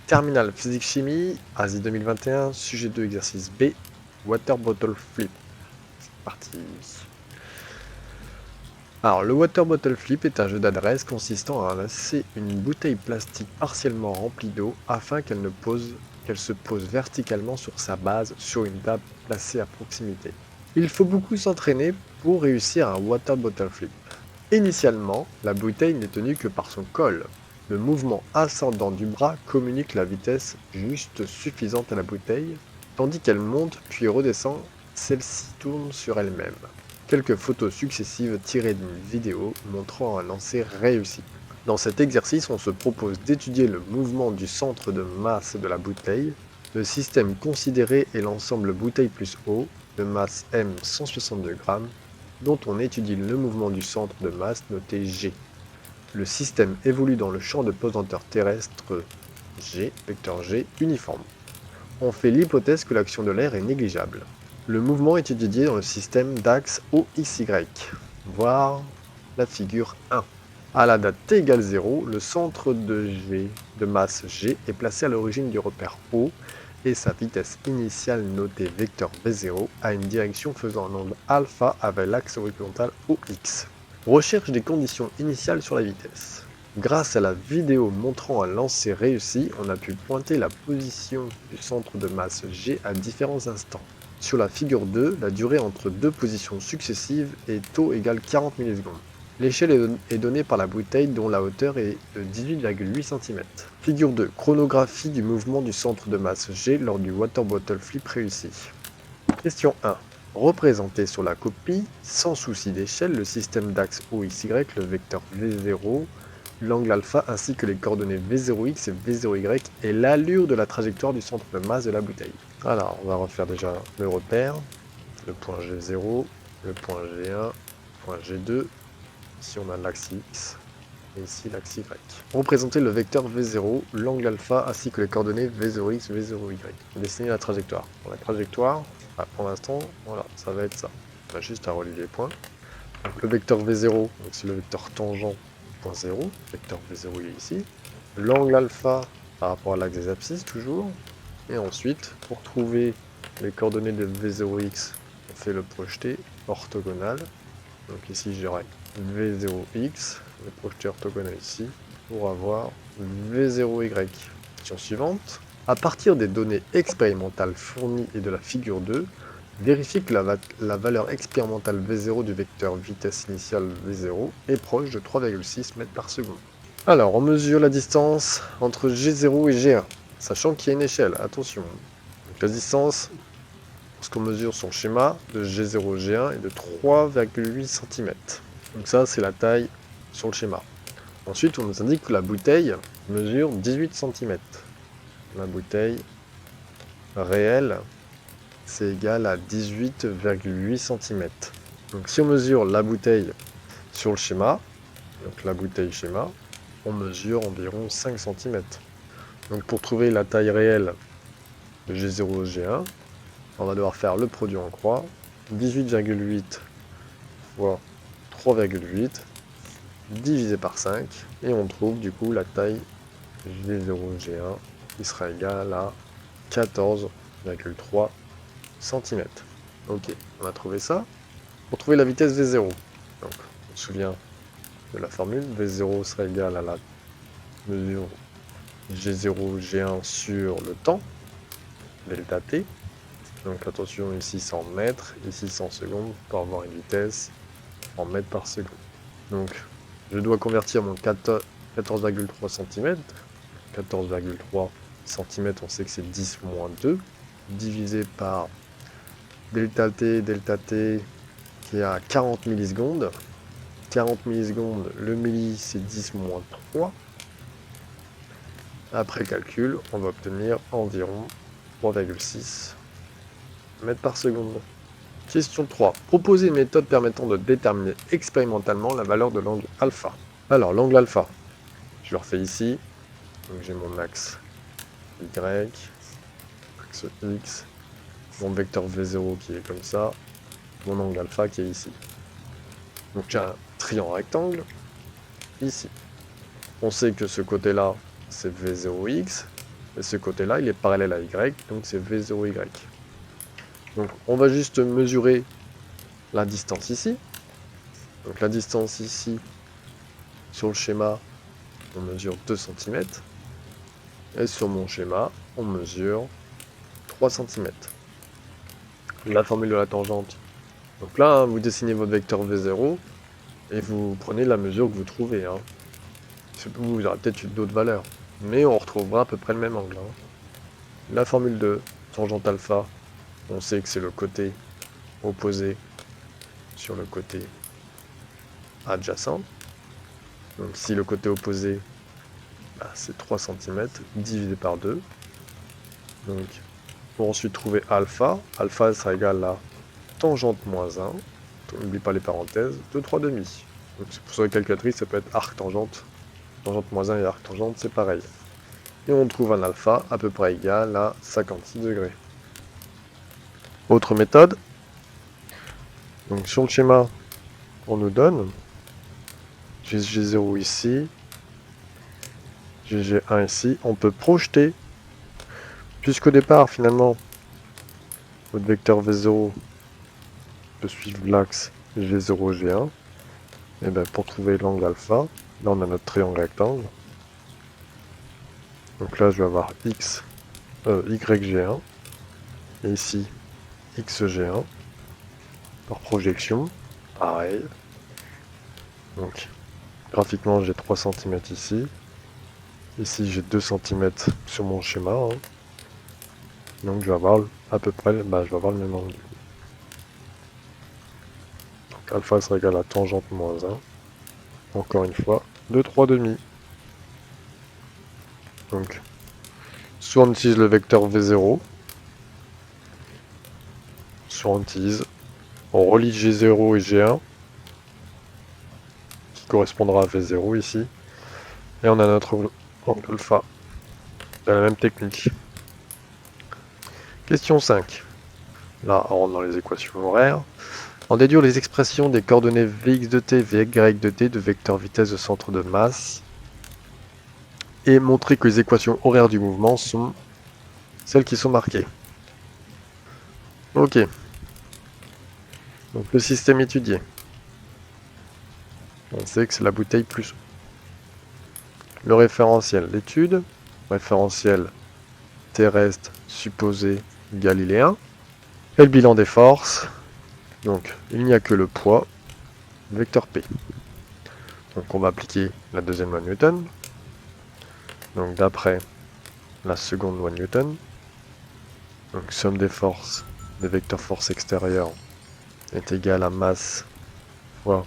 Terminal physique-chimie, Asie 2021, sujet 2, exercice B, Water Bottle Flip. C'est parti. Alors, le Water Bottle Flip est un jeu d'adresse consistant à lancer une bouteille plastique partiellement remplie d'eau afin qu'elle se pose verticalement sur sa base sur une table placée à proximité. Il faut beaucoup s'entraîner pour réussir un Water Bottle Flip. Initialement, la bouteille n'est tenue que par son col. Le mouvement ascendant du bras communique la vitesse juste suffisante à la bouteille, tandis qu'elle monte puis redescend, celle-ci tourne sur elle-même. Quelques photos successives tirées d'une vidéo montrant un lancer réussi. Dans cet exercice, on se propose d'étudier le mouvement du centre de masse de la bouteille. Le système considéré est l'ensemble bouteille plus eau, de masse M 162 g, dont on étudie le mouvement du centre de masse noté G. Le système évolue dans le champ de pesanteur terrestre G, vecteur G, uniforme. On fait l'hypothèse que l'action de l'air est négligeable. Le mouvement est étudié dans le système d'axe OXY, voire la figure 1. À la date t égale 0, le centre de masse G est placé à l'origine du repère O et sa vitesse initiale notée vecteur V0 a une direction faisant un angle alpha avec l'axe horizontal OX. Recherche des conditions initiales sur la vitesse. Grâce à la vidéo montrant un lancer réussi, on a pu pointer la position du centre de masse G à différents instants. Sur la figure 2, la durée entre deux positions successives est taux égale 40 millisecondes. L'échelle est donnée par la bouteille dont la hauteur est de 18,8 cm. Figure 2. Chronographie du mouvement du centre de masse G lors du Water Bottle Flip réussi. Question 1. Représentez sur la copie, sans souci d'échelle, le système d'axe OXY, le vecteur V0, l'angle alpha ainsi que les coordonnées V0x et V0y et l'allure de la trajectoire du centre de masse de la bouteille. Alors, on va refaire déjà le repère, le point G0, le point G1, le point G2. Ici, on a l'axe X et ici l'axe Y. Représentez le vecteur V0, l'angle alpha ainsi que les coordonnées V0x, V0y. Dessinez la trajectoire. Pour la trajectoire, pour l'instant, voilà, ça va être ça. On a juste à relier les points. Donc, le vecteur V0, c'est le vecteur tangent au point 0. Le vecteur V0 est ici. L'angle alpha par rapport à l'axe des abscisses, toujours. Et ensuite, pour trouver les coordonnées de V0x, on fait le projeté orthogonal. Donc ici, j'aurai V0x, le projeté orthogonal ici, pour avoir V0y. Question suivante. À partir des données expérimentales fournies et de la figure 2, vérifiez que la valeur expérimentale V0 du vecteur vitesse initiale V0 est proche de 3,6 mètres par seconde. Alors, on mesure la distance entre G0 et G1, sachant qu'il y a une échelle, attention. Donc, la distance, lorsqu'on mesure son schéma, de G0 G1 est de 3,8 cm. Donc ça, c'est la taille sur le schéma. Ensuite, on nous indique que la bouteille mesure 18 cm. La bouteille réelle, c'est égal à 18,8 cm. Donc si on mesure la bouteille sur le schéma, donc la bouteille schéma, on mesure environ 5 cm. Donc pour trouver la taille réelle de G0 G1, on va devoir faire le produit en croix, 18,8 fois 3,8 divisé par 5, et on trouve du coup la taille G0 G1 qui sera égale à 14,3 cm. Ok, on a trouvé ça. Pour trouver la vitesse V0, donc on se souvient de la formule, V0 sera égal à la mesure G0 G1 sur le temps, delta t. Donc attention, ici 100 mètres, ici 100 secondes, pour avoir une vitesse en mètres par seconde. Donc je dois convertir mon 14,3 cm. 14,3 cm, on sait que c'est 10 moins 2, divisé par delta t qui est à 40 millisecondes. 40 millisecondes, le milli c'est 10 moins 3. Après calcul, on va obtenir environ 3,6 mètres par seconde. Question 3. Proposez une méthode permettant de déterminer expérimentalement la valeur de l'angle alpha. Alors, l'angle alpha, je le refais ici. Donc j'ai mon axe Y, axe X, mon vecteur V0 qui est comme ça, mon angle alpha qui est ici. Donc j'ai un triangle rectangle ici. On sait que ce côté-là, c'est V0x, Et ce côté-là, il est parallèle à Y, donc c'est V0Y. Donc on va juste mesurer la distance ici. Donc la distance ici, sur le schéma, on mesure 2 cm. Et sur mon schéma, on mesure 3 cm. La formule de la tangente. Donc là, vous dessinez votre vecteur V0 et vous prenez la mesure que vous trouvez. Vous aurez peut-être d'autres valeurs, mais on retrouvera à peu près le même angle. La formule de tangente alpha, on sait que c'est le côté opposé sur le côté adjacent. Donc si le côté opposé, c'est 3 cm divisé par 2. Donc pour ensuite trouver alpha, alpha sera égal à tangente moins 1, n'oublie pas les parenthèses, de 3 demi. Donc c'est pour sur la calculatrice, ça peut être arc tangente, tangente moins 1 et arc tangente, c'est pareil. Et on trouve un alpha à peu près égal à 56 degrés. Autre méthode, donc sur le schéma, on nous donne GG0 ici, GG1 ici, on peut projeter, puisqu'au départ finalement, votre vecteur V0 peut suivre l'axe G0, G1, et bien pour trouver l'angle alpha, là on a notre triangle rectangle. Donc là je vais avoir YG1, et ici XG1, par projection, pareil. Donc graphiquement j'ai 3 cm ici, ici j'ai 2 cm sur mon schéma, donc je vais avoir à peu près, je vais avoir le même angle. Donc alpha sera égal à tangente moins 1, encore une fois, de 3 demi. Donc soit on utilise le vecteur V0, soit on utilise, on relie G0 et G1, qui correspondra à V0 ici, et on a notre angle alpha. C'est la même technique. Question 5. Là, on rentre dans les équations horaires. En déduire les expressions des coordonnées Vx de t, Vy de t de vecteur vitesse de centre de masse et montrer que les équations horaires du mouvement sont celles qui sont marquées. Ok. Donc le système étudié. On sait que c'est la bouteille plus. Le référentiel d'étude. Référentiel terrestre supposé galiléen. Et le bilan des forces. Donc il n'y a que le poids. Vecteur P. Donc on va appliquer la deuxième loi de Newton. Donc d'après la seconde loi de Newton, donc somme des forces des vecteurs force extérieure est égale à masse fois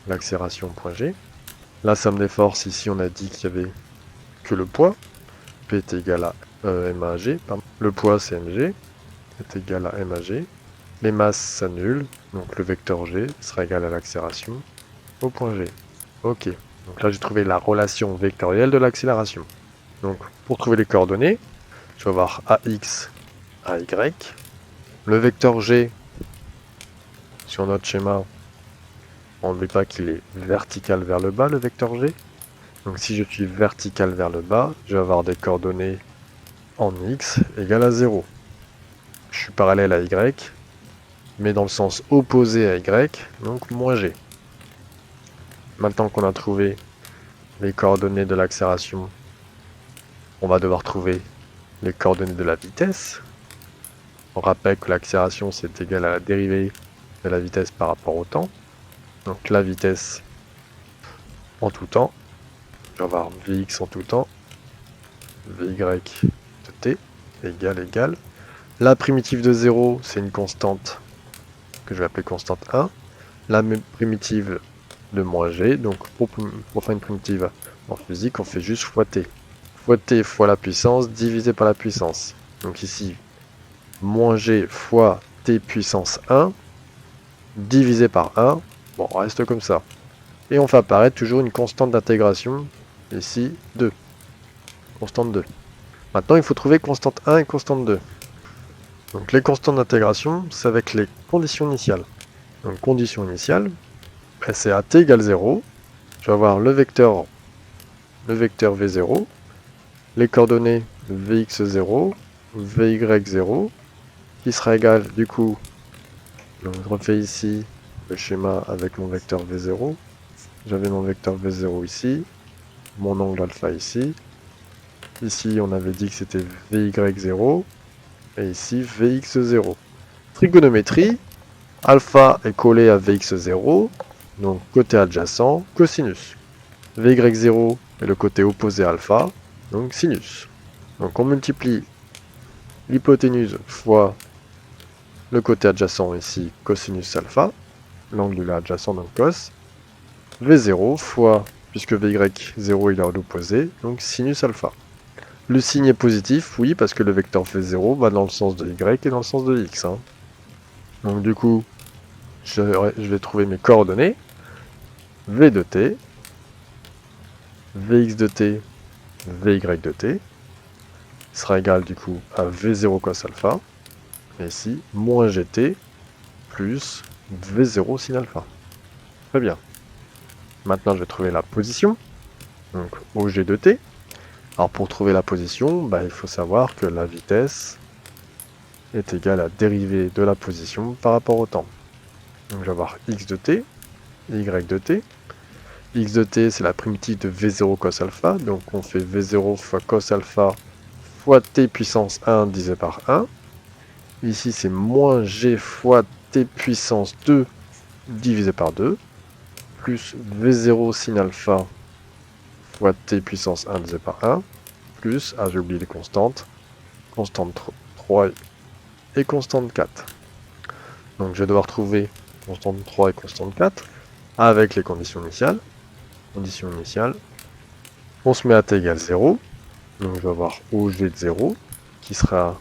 l'accélération point G. La somme des forces, ici on a dit qu'il n'y avait que le poids, P est égal à MAG, le poids c'est mg, est égal à MAG. Les masses s'annulent, donc le vecteur G sera égal à l'accélération au point G. Ok, donc là j'ai trouvé la relation vectorielle de l'accélération. Donc pour trouver les coordonnées, je vais avoir AX, AY. Le vecteur G, sur notre schéma, on n'oublie pas qu'il est vertical vers le bas, le vecteur G. Donc si je suis vertical vers le bas, je vais avoir des coordonnées en X égale à 0. Je suis parallèle à Y, mais dans le sens opposé à Y, donc moins G. Maintenant qu'on a trouvé les coordonnées de l'accélération, on va devoir trouver les coordonnées de la vitesse. On rappelle que l'accélération c'est égal à la dérivée de la vitesse par rapport au temps. Donc la vitesse en tout temps, je vais avoir Vx en tout temps, Vy de t égale. La primitive de 0, c'est une constante que je vais appeler constante 1. La primitive de moins g, donc pour faire une primitive en physique, on fait juste fois t. Fois t fois la puissance divisé par la puissance. Donc ici, moins g fois t puissance 1 divisé par 1. Bon, on reste comme ça. Et on fait apparaître toujours une constante d'intégration, ici 2. Constante 2. Maintenant, il faut trouver constante 1 et constante 2. Donc les constantes d'intégration, c'est avec les conditions initiales. Donc condition initiale, c'est à t égale 0. Je vais avoir le vecteur V0, les coordonnées Vx0, Vy0, qui sera égal, du coup, donc je refais ici le schéma avec mon vecteur V0. J'avais mon vecteur V0 ici, mon angle alpha ici. Ici, on avait dit que c'était Vy0, et ici Vx0. Trigonométrie, alpha est collé à Vx0, donc côté adjacent, cosinus. Vy0 est le côté opposé à alpha, donc sinus. Donc on multiplie l'hypoténuse fois le côté adjacent ici, cosinus alpha, l'angle là adjacent donc cos, V0 fois, puisque Vy0 il est à l'opposé, donc sinus alpha. Le signe est positif, oui, parce que le vecteur V0 va dans le sens de Y et dans le sens de X. Hein. Donc du coup, je vais trouver mes coordonnées. V de t, Vx de t, Vy de t, sera égal du coup à V0 cos alpha, et ici, moins gt, plus V0 sin alpha. Très bien. Maintenant, je vais trouver la position, donc OG de t. Alors pour trouver la position, il faut savoir que la vitesse est égale à dérivée de la position par rapport au temps. Donc je vais avoir x de t, y de t. X de t, c'est la primitive de V0 cos alpha, donc on fait V0 fois cos alpha fois t puissance 1 divisé par 1. Ici, c'est moins g fois t puissance 2 divisé par 2, plus V0 sin alpha fois t puissance 1 divisé par 1, plus, j'ai oublié les constantes, constante 3 et constante 4. Donc je vais devoir trouver constante 3 et constante 4 avec les conditions initiales. Condition initiale, on se met à t égale 0, donc je vais avoir OG de 0, qui sera,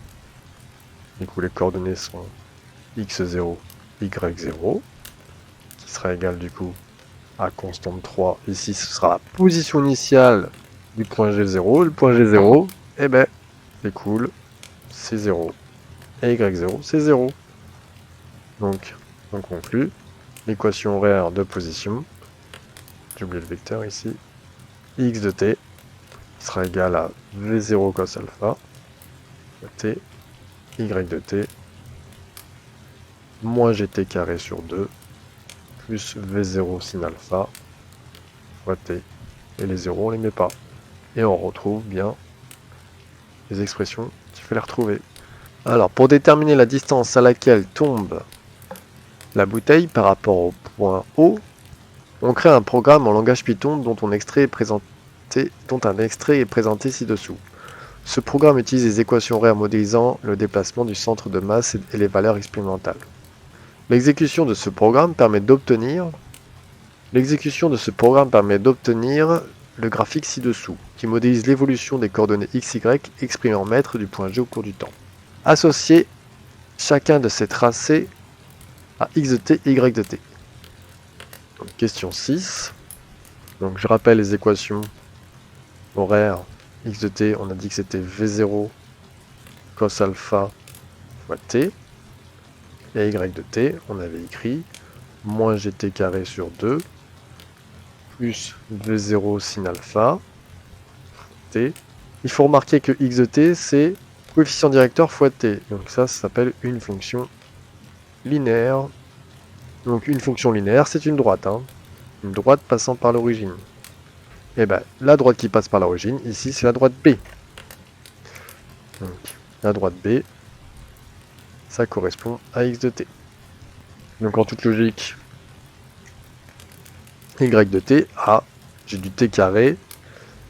du coup les coordonnées sont x0, y0, qui sera égal du coup à constante 3, ici ce sera la position initiale du point G0, le point G0, eh ben, c'est cool, c'est 0, et y0, c'est 0. Donc, on conclut, l'équation horaire de position, j'ai oublié le vecteur ici, x de t sera égal à v0 cos alpha fois t, y de t, moins gt carré sur 2, plus v0 sin alpha fois t. Et les zéros, on les met pas. Et on retrouve bien les expressions qu'il fallait retrouver. Alors, pour déterminer la distance à laquelle tombe la bouteille par rapport au point O, on crée un programme en langage Python dont un extrait est présenté ci-dessous. Ce programme utilise les équations horaires modélisant le déplacement du centre de masse et les valeurs expérimentales. L'exécution de ce programme permet d'obtenir le graphique ci-dessous, qui modélise l'évolution des coordonnées x, y exprimées en mètres du point G au cours du temps. Associer chacun de ces tracés à x de t et y de t. Donc, question 6. Donc, je rappelle les équations horaires. X de t, on a dit que c'était V0 cos alpha fois t. Et y de t, on avait écrit moins gt carré sur 2 plus V0 sin alpha t. Il faut remarquer que x de t, c'est coefficient directeur fois t. Donc ça s'appelle une fonction linéaire. Donc une fonction linéaire, c'est une droite. Hein. Une droite passant par l'origine. Et bien, la droite qui passe par l'origine, ici, c'est la droite B. Donc, la droite B, ça correspond à x de t. Donc en toute logique, y de t, j'ai du t carré.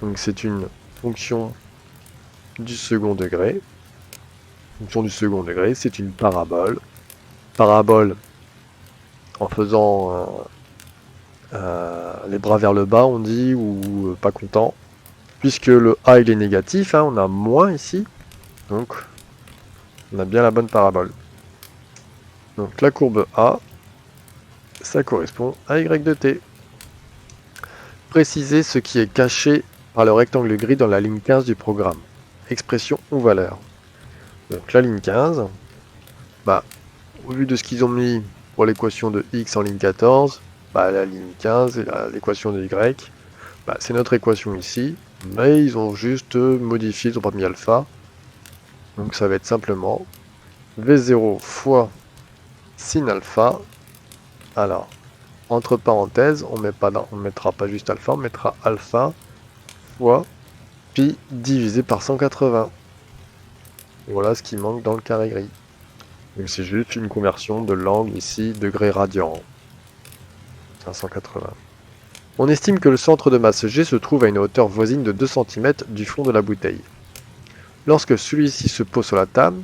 Donc c'est une fonction du second degré. Fonction du second degré, c'est une parabole. Parabole, en faisant les bras vers le bas, on dit, ou pas content. Puisque le a, il est négatif, hein, on a moins ici. Donc, on a bien la bonne parabole. Donc la courbe A, ça correspond à y de t. Préciser ce qui est caché par le rectangle gris dans la ligne 15 du programme. Expression ou valeur. Donc la ligne 15, au vu de ce qu'ils ont mis pour l'équation de x en ligne 14, la ligne 15 est l'équation de y. Bah, c'est notre équation ici, mais ils ont juste modifié, ils ont pas mis alpha. Donc ça va être simplement V0 fois sin alpha. Alors, entre parenthèses, on mettra pas juste alpha, on mettra alpha fois pi divisé par 180. Voilà ce qui manque dans le carré gris. Donc c'est juste une conversion de l'angle ici, degré radian. 580. On estime que le centre de masse G se trouve à une hauteur voisine de 2 cm du fond de la bouteille. Lorsque celui-ci se pose sur la table,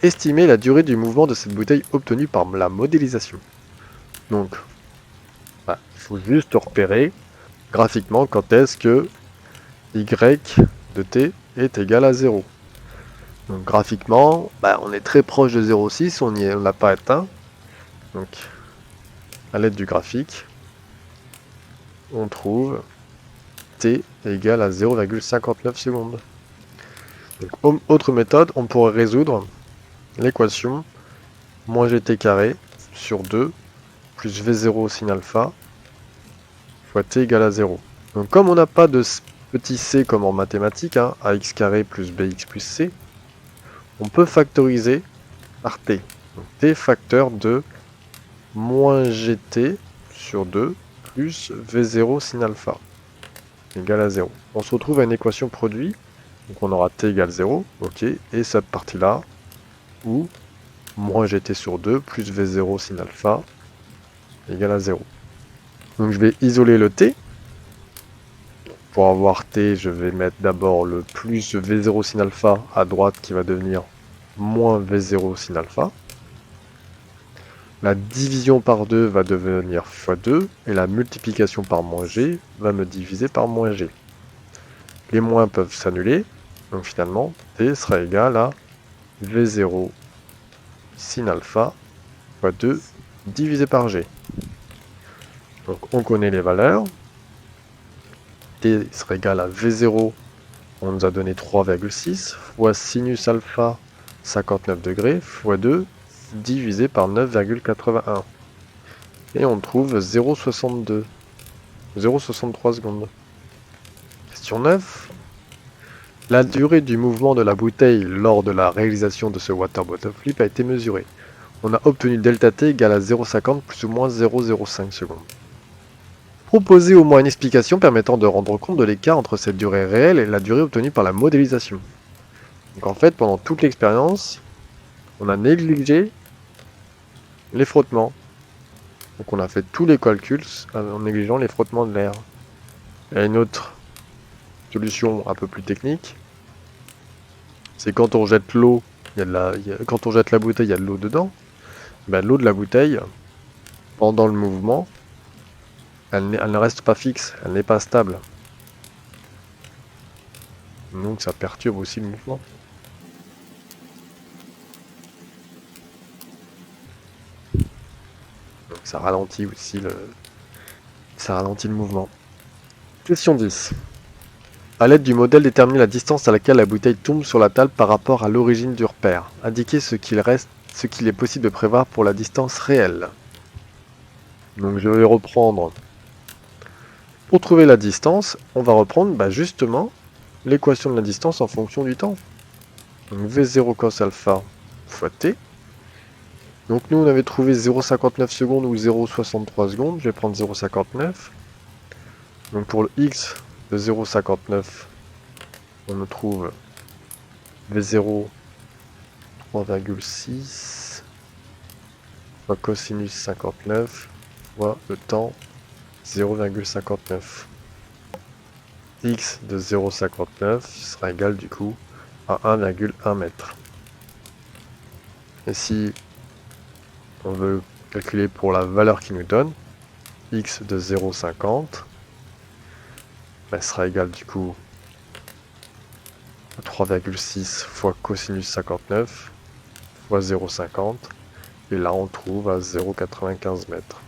estimez la durée du mouvement de cette bouteille obtenue par la modélisation. Donc, il faut juste repérer graphiquement quand est-ce que y de t est égal à 0. Donc graphiquement, on est très proche de 0,6, on ne l'a pas atteint. Donc, à l'aide du graphique, on trouve t égale à 0,59 secondes. Donc, autre méthode, on pourrait résoudre l'équation moins gt carré sur 2 plus v0 sin alpha fois t égale à 0. Donc comme on n'a pas de petit c comme en mathématiques, ax carré plus bx plus c, on peut factoriser par t. Donc t facteur de moins gt sur 2 plus v0 sin alpha égale à 0. On se retrouve à une équation produit, donc on aura t égale 0, ok, et cette partie-là, où moins gt sur 2 plus v0 sin alpha égale à 0. Donc je vais isoler le t. Pour avoir t, je vais mettre d'abord le plus v0 sin alpha à droite qui va devenir moins v0 sin alpha. La division par 2 va devenir x2 et la multiplication par moins g va me diviser par moins g. Les moins peuvent s'annuler, donc finalement t sera égal à v0 sin alpha fois 2 divisé par g. Donc on connaît les valeurs. T sera égal à V0, on nous a donné 3,6, fois sinus alpha 59 degrés, fois 2, divisé par 9,81. Et on trouve 0,62, 0,63 secondes. Question 9. La durée du mouvement de la bouteille lors de la réalisation de ce water bottle flip a été mesurée. On a obtenu delta t égale à 0,50 plus ou moins 0,05 secondes. Proposez au moins une explication permettant de rendre compte de l'écart entre cette durée réelle et la durée obtenue par la modélisation. Donc en fait, pendant toute l'expérience, on a négligé les frottements. Donc on a fait tous les calculs en négligeant les frottements de l'air. Il y a une autre solution un peu plus technique, c'est quand on jette l'eau, quand on jette la bouteille, il y a de l'eau dedans. L'eau de la bouteille, pendant le mouvement, elle ne reste pas fixe, elle n'est pas stable. Donc ça perturbe aussi le mouvement. Donc ça ralentit aussi le mouvement. Question 10. A l'aide du modèle, déterminer la distance à laquelle la bouteille tombe sur la table par rapport à l'origine du repère. Indiquer ce qu'il est possible de prévoir pour la distance réelle. Donc je vais reprendre. Pour trouver la distance, on va reprendre justement l'équation de la distance en fonction du temps. Donc V0 cos alpha fois t. Donc nous on avait trouvé 0,59 secondes ou 0,63 secondes. Je vais prendre 0,59. Donc pour le x de 0,59, on me trouve V0 3,6 fois cosinus 59 fois le temps 0,59. X de 0,59 sera égal du coup à 1,1 mètre. Et si on veut calculer pour la valeur qu'il nous donne, x de 0,50 sera égal du coup à 3,6 fois cosinus 59 fois 0,50. Et là on trouve à 0,95 mètres.